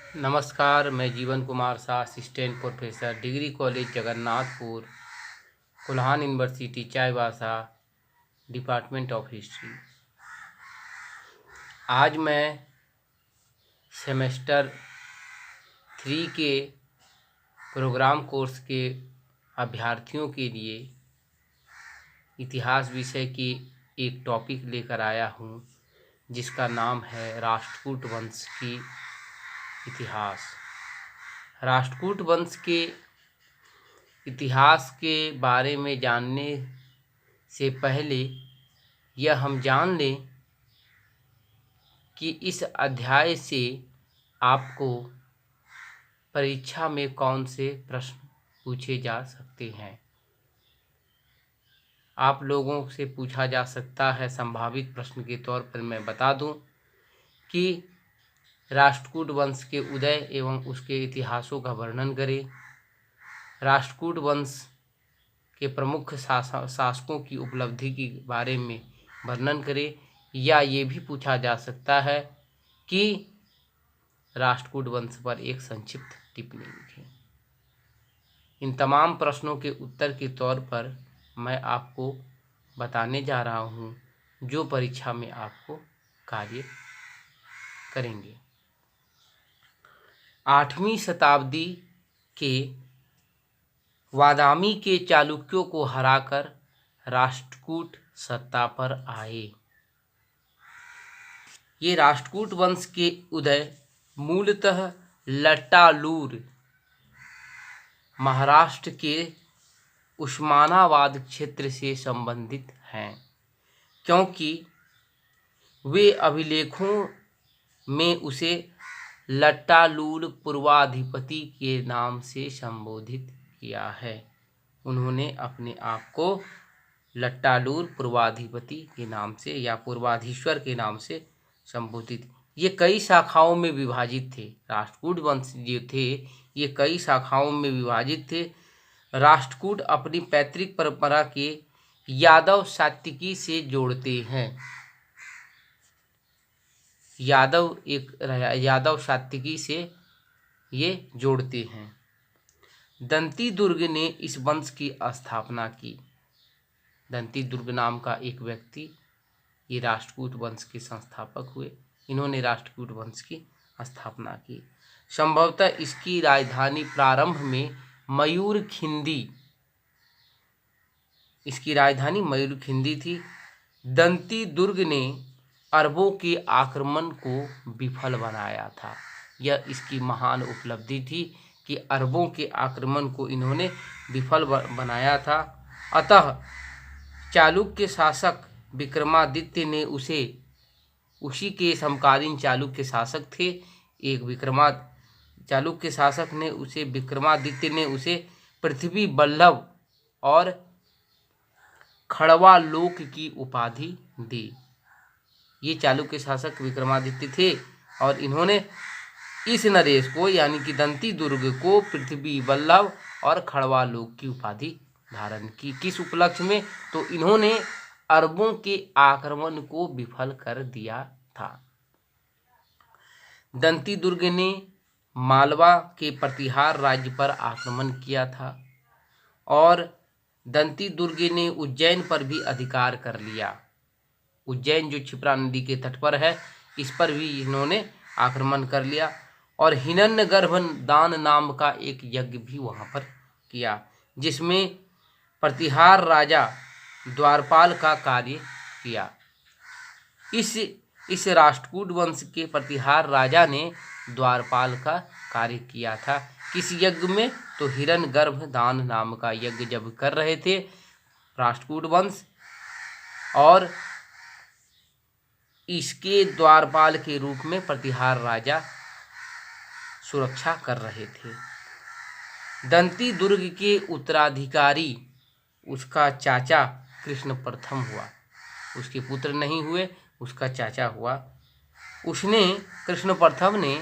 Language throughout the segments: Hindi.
नमस्कार, मैं Jeevan Kumar Shah, assistant professor, degree college Jagannathpur, Kolhan university, Chaibasa, department of history. आज मैं सेमेस्टर 3 के प्रोग्राम कोर्स के अभ्यर्थियों के लिए इतिहास विषय की एक टॉपिक लेकर आया हूँ, जिसका नाम है राष्ट्रकूट वंश की इतिहास। राष्ट्रकूट वंश के इतिहास के बारे में जानने से पहले यह हम जान लें कि इस अध्याय से आपको परीक्षा में कौन से प्रश्न पूछे जा सकते हैं। आप लोगों से पूछा जा सकता है संभावित प्रश्न के तौर पर मैं बता दूं कि राष्ट्रकूट वंश के उदय एवं उसके इतिहासों का वर्णन करें। राष्ट्रकूट वंश के प्रमुख शासकों की उपलब्धि के बारे में वर्णन करें, या ये भी पूछा जा सकता है कि राष्ट्रकूट वंश पर एक संक्षिप्त टिप्पणी लिखें। इन तमाम प्रश्नों के उत्तर के तौर पर मैं आपको बताने जा रहा हूँ, जो परीक्षा में आपको कार्य करेंगे। 8वीं शताब्दी के वादामी के चालुक्यों को हराकर राष्ट्रकूट सत्ता पर आए। ये राष्ट्रकूट वंश के उदय मूलतः लट्टालूर महाराष्ट्र के उस्मानाबाद क्षेत्र से संबंधित हैं, क्योंकि वे अभिलेखों में उसे लट्टालूर पूर्वाधिपति के नाम से संबोधित किया है। उन्होंने अपने आप को लट्टालूर पूर्वाधिपति के नाम से या पूर्वाधीश्वर के नाम से संबोधित। ये कई शाखाओं में विभाजित थे। राष्ट्रकूट वंश जो थे ये कई शाखाओं में विभाजित थे। राष्ट्रकूट अपनी पैतृक परंपरा के यादव सात्विकी से जोड़ते हैं। यादव सात्विकी से ये जोड़ते हैं। दंती दुर्ग ने इस वंश की स्थापना की। दंती दुर्ग नाम का एक व्यक्ति ये राष्ट्रकूट वंश के संस्थापक हुए। इन्होंने राष्ट्रकूट वंश की स्थापना की। संभवतः इसकी राजधानी प्रारंभ में मयूरखिंडी थी। दंती दुर्ग ने अरबों के आक्रमण को विफल बनाया था। यह इसकी महान उपलब्धि थी कि अरबों के आक्रमण को इन्होंने विफल बनाया था। अतः चालुक्य शासक विक्रमादित्य ने उसी के समकालीन चालुक्य शासक थे। चालुक्य शासक ने विक्रमादित्य ने उसे पृथ्वी बल्लभ और खड़वा लोक की उपाधि दी। ये चालुक्य शासक विक्रमादित्य थे और इन्होंने इस नरेश को यानी कि दंती दुर्ग को पृथ्वी बल्लभ और खड़वा लोक की उपाधि धारण की। किस उपलक्ष्य में? तो इन्होंने अरबों के आक्रमण को विफल कर दिया था। दंती दुर्ग ने मालवा के प्रतिहार राज्य पर आक्रमण किया था और दंती दुर्ग ने उज्जैन पर भी अधिकार कर लिया। उज्जैन जो क्षिप्रा नदी के तट पर है, इस पर भी इन्होंने आक्रमण कर लिया और हिरण्यगर्भ दान नाम का एक यज्ञ भी वहां पर किया, जिसमें प्रतिहार राजा द्वारपाल का कार्य किया। इस राष्ट्रकूट वंश के प्रतिहार राजा ने द्वारपाल का कार्य किया था। किस यज्ञ में? तो हिरण्यगर्भ दान नाम का यज्ञ जब कर रहे थे राष्ट्रकूट वंश, और इसके द्वारपाल के रूप में प्रतिहार राजा सुरक्षा कर रहे थे। दंती दुर्ग के उत्तराधिकारी उसका चाचा कृष्ण प्रथम हुआ। उसके पुत्र नहीं हुए, उसका चाचा हुआ। कृष्ण प्रथम ने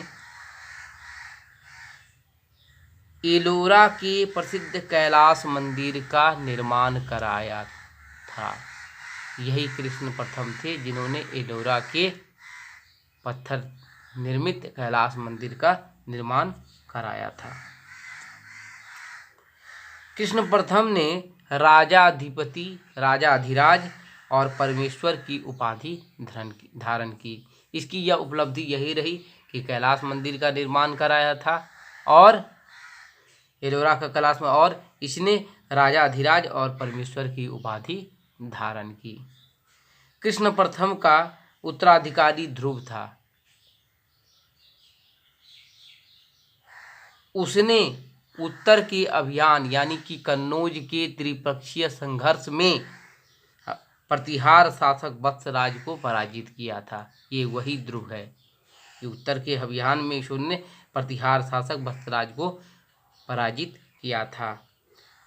एलोरा के प्रसिद्ध कैलाश मंदिर का निर्माण कराया था। यही कृष्ण प्रथम थे जिन्होंने एलोरा के पत्थर निर्मित कैलाश मंदिर का निर्माण कराया था। कृष्ण प्रथम ने राजाधिपति, राजाधिराज और परमेश्वर की उपाधि धारण की। इसकी यह उपलब्धि यही रही कि कैलाश मंदिर का निर्माण कराया था और एलोरा का कैलाश में, और इसने राजाधिराज और परमेश्वर की उपाधि धारण की। कृष्ण प्रथम का उत्तराधिकारी ध्रुव था। उसने उत्तर के अभियान यानी कि कन्नौज के त्रिपक्षीय संघर्ष में प्रतिहार शासक वत्सराज को पराजित किया था। ये वही ध्रुव है कि उत्तर के अभियान में उसने प्रतिहार शासक वत्सराज को पराजित किया था।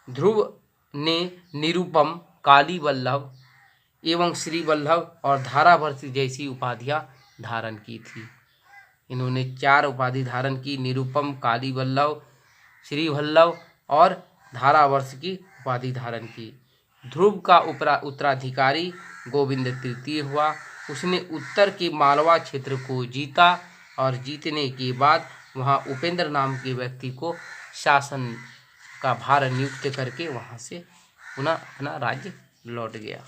ध्रुव ने निरुपम, काली वल्लभ एवं श्री वल्लभ और धारावर्षी जैसी उपाधियां धारण की थी। इन्होंने 4 उपाधि धारण की, निरुपम, काली वल्लभ, श्री वल्लभ और धारावर्ष की उपाधि धारण की। ध्रुव का उत्तराधिकारी गोविंद तृतीय हुआ। उसने उत्तर के मालवा क्षेत्र को जीता और जीतने के बाद वहां उपेंद्र नाम के व्यक्ति को शासन का भार नियुक्त करके वहां से पुनः अपना राज्य लौट गया।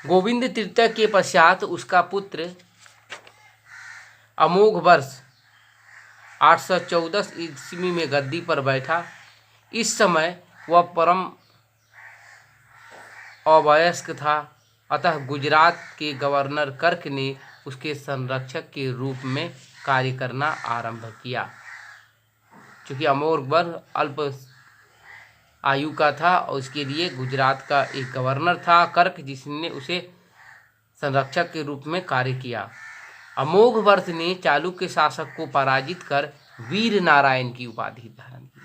गोविंद तृतीय के पश्चात उसका पुत्र अमोघ वर्ष 814 ईस्वी में गद्दी पर बैठा। इस समय वह परम अवयस्क था, अतः गुजरात के गवर्नर कर्क ने उसके संरक्षक के रूप में कार्य करना आरंभ किया। चूँकि अमोघ वर्ष अल्प आयु का था और उसके लिए गुजरात का एक गवर्नर था कर्क, जिसने उसे संरक्षक के रूप में कार्य किया। अमोघ वर्ष ने चालुक्य शासक को पराजित कर वीर नारायण की उपाधि धारण की।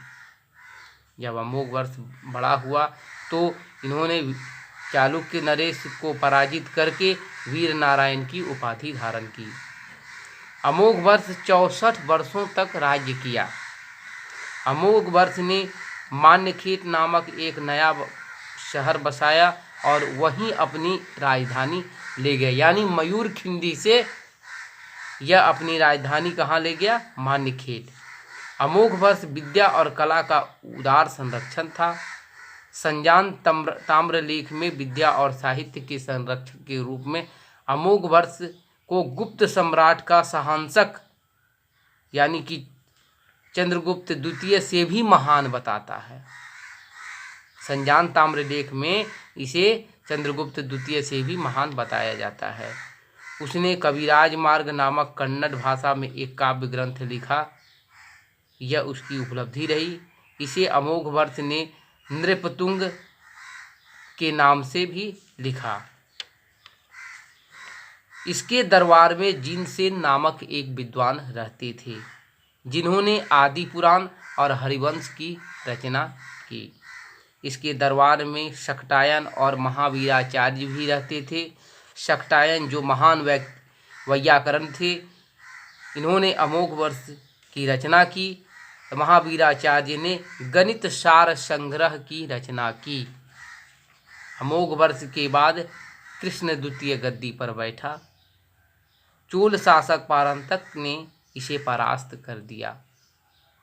जब अमोघ वर्ष बड़ा हुआ तो इन्होंने चालुक्य नरेश को पराजित करके वीर नारायण की उपाधि धारण की। अमोघ वर्ष 64 वर्षों तक राज्य किया। अमोघ वर्ष ने मान्यखेत नामक एक नया शहर बसाया और वहीं अपनी राजधानी ले गया। यानी मयूरखिंडी से यह अपनी राजधानी कहाँ ले गया? मान्यखेत। अमोघ वर्ष विद्या और कला का उदार संरक्षण था। संजान ताम्रलेख में विद्या और साहित्य के संरक्षक के रूप में अमोघ वर्ष को गुप्त सम्राट का सहांसक यानी कि चंद्रगुप्त द्वितीय से भी महान बताता है। संजान ताम्रलेख में इसे चंद्रगुप्त द्वितीय से भी महान बताया जाता है। उसने कविराज मार्ग नामक कन्नड़ भाषा में एक काव्य ग्रंथ लिखा, यह उसकी उपलब्धि रही। इसे अमोघ वर्ष ने नृपतुंग के नाम से भी लिखा। इसके दरबार में जिनसेन नामक एक विद्वान रहते थे, जिन्होंने आदि पुराण और हरिवंश की रचना की। इसके दरबार में शाकटायन और महावीराचार्य भी रहते थे। शाकटायन जो महान वैयाकरण थे, इन्होंने अमोघ वर्ष की रचना की। महावीराचार्य ने गणित सार संग्रह की रचना की। अमोघ वर्ष के बाद कृष्ण द्वितीय गद्दी पर बैठा। चोल शासक परांतक ने इसे परास्त कर दिया।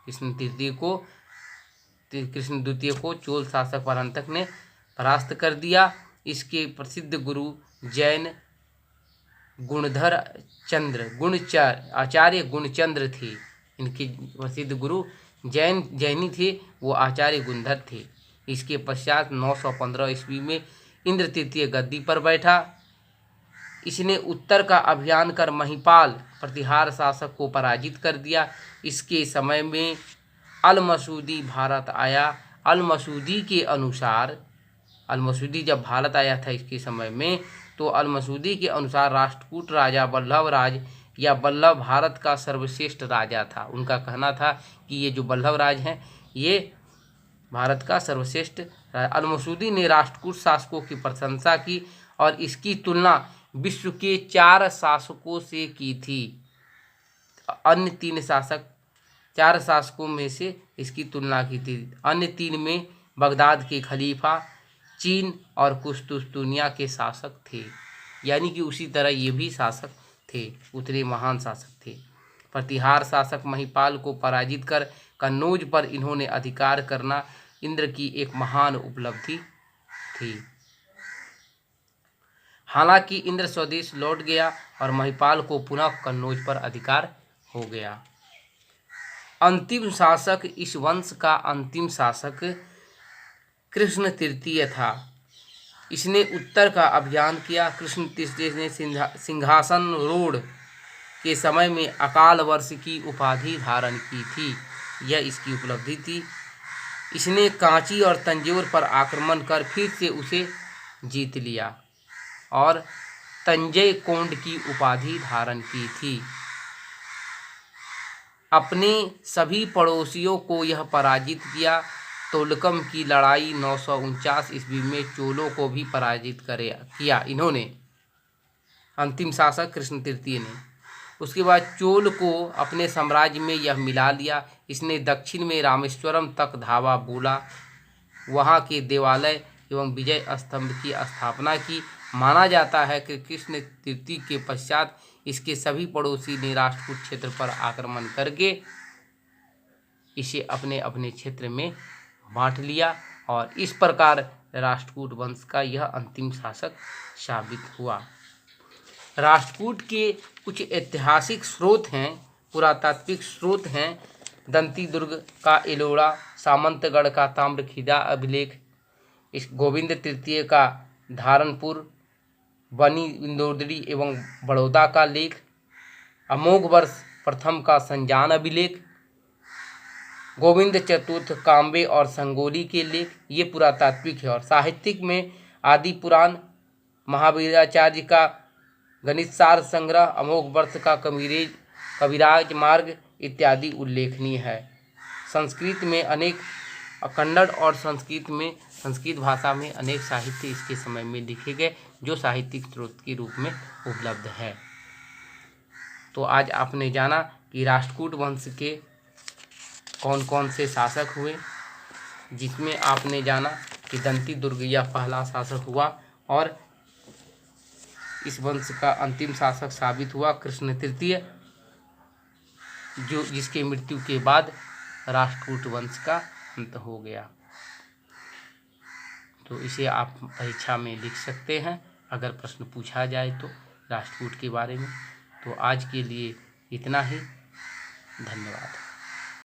कृष्ण द्वितीय को चोल शासक परांतक ने परास्त कर दिया। इसके प्रसिद्ध गुरु जैन आचार्य गुणचंद्र थे। इनके प्रसिद्ध गुरु जैनी थे, वो आचार्य गुणधर थे। इसके पश्चात 915 ईस्वी में इंद्र तृतीय गद्दी पर बैठा। इसने उत्तर का अभियान कर महिपाल प्रतिहार शासक को पराजित कर दिया। इसके समय में अल-मसूदी भारत आया। अल-मसूदी के अनुसार, अल-मसूदी जब भारत आया था इसके समय में, तो अल-मसूदी के अनुसार राष्ट्रकूट राजा वल्लभ राज या वल्लभ भारत का सर्वश्रेष्ठ राजा था। उनका कहना था कि ये जो वल्लभ राज हैं ये भारत का सर्वश्रेष्ठ। अल-मसूदी ने राष्ट्रकूट शासकों की प्रशंसा की और इसकी तुलना विश्व के 4 शासकों से की थी। अन्य 4 शासकों में से इसकी तुलना की थी। अन्य 3 में बगदाद के खलीफा, चीन और कुस्तुस्तुनिया के शासक थे। यानी कि उसी तरह ये भी शासक थे, उतने महान शासक थे। प्रतिहार शासक महिपाल को पराजित कर कन्नौज पर इन्होंने अधिकार करना इंद्र की एक महान उपलब्धि थी। हालांकि इंद्र स्वदेश लौट गया और महिपाल को पुनः कन्नौज पर अधिकार हो गया। अंतिम शासक, इस वंश का अंतिम शासक कृष्ण तृतीय था। इसने उत्तर का अभियान किया। कृष्ण तृतीय ने सिंहासनारूढ़ के समय में अकाल वर्ष की उपाधि धारण की थी। यह इसकी उपलब्धि थी। इसने कांची और तंजौर पर आक्रमण कर फिर से उसे जीत लिया और तंजय कोंड की उपाधि धारण की थी। अपने सभी पड़ोसियों को यह पराजित किया। तोलकम की लड़ाई 949 ईस्वी में चोलों को भी पराजित किया इन्होंने, अंतिम शासक कृष्ण तृतीय ने। उसके बाद चोल को अपने साम्राज्य में यह मिला लिया। इसने दक्षिण में रामेश्वरम तक धावा बोला, वहाँ के देवालय एवं विजय स्तंभ की स्थापना की। माना जाता है कि कृष्ण तृतीय के पश्चात इसके सभी पड़ोसी ने राष्ट्रकूट क्षेत्र पर आक्रमण करके इसे अपने अपने क्षेत्र में बांट लिया और इस प्रकार राष्ट्रकूट वंश का यह अंतिम शासक साबित हुआ। राष्ट्रकूट के कुछ ऐतिहासिक स्रोत हैं, पुरातात्विक स्रोत हैं। दंती दुर्ग का एलोरा, सामंतगढ़ का ताम्रखिदा अभिलेख, इस गोविंद तृतीय का धारनपुर, बनी इंदौदरी एवं बड़ौदा का लेख, अमोघ वर्ष प्रथम का संजान अभिलेख, गोविंद चतुर्थ काम्बे और संगोली के लेख, ये पुरातात्विक है। और साहित्यिक में आदि पुराण, महावीराचार्य का गणित सार संग्रह, अमोघ वर्ष का कविराज मार्ग इत्यादि उल्लेखनीय है। संस्कृत में अनेक, कन्नड़ और संस्कृत भाषा में अनेक साहित्य इसके समय में लिखे गए जो साहित्यिक स्रोत के रूप में उपलब्ध है। तो आज आपने जाना कि राष्ट्रकूट वंश के कौन कौन से शासक हुए, जिसमें आपने जाना कि दंती दुर्ग यह पहला शासक हुआ और इस वंश का अंतिम शासक साबित हुआ कृष्ण तृतीय, जिसके मृत्यु के बाद राष्ट्रकूट वंश का अंत हो गया। तो इसे आप परीक्षा में लिख सकते हैं अगर प्रश्न पूछा जाए तो राष्ट्रकूट के बारे में। तो आज के लिए इतना ही, धन्यवाद।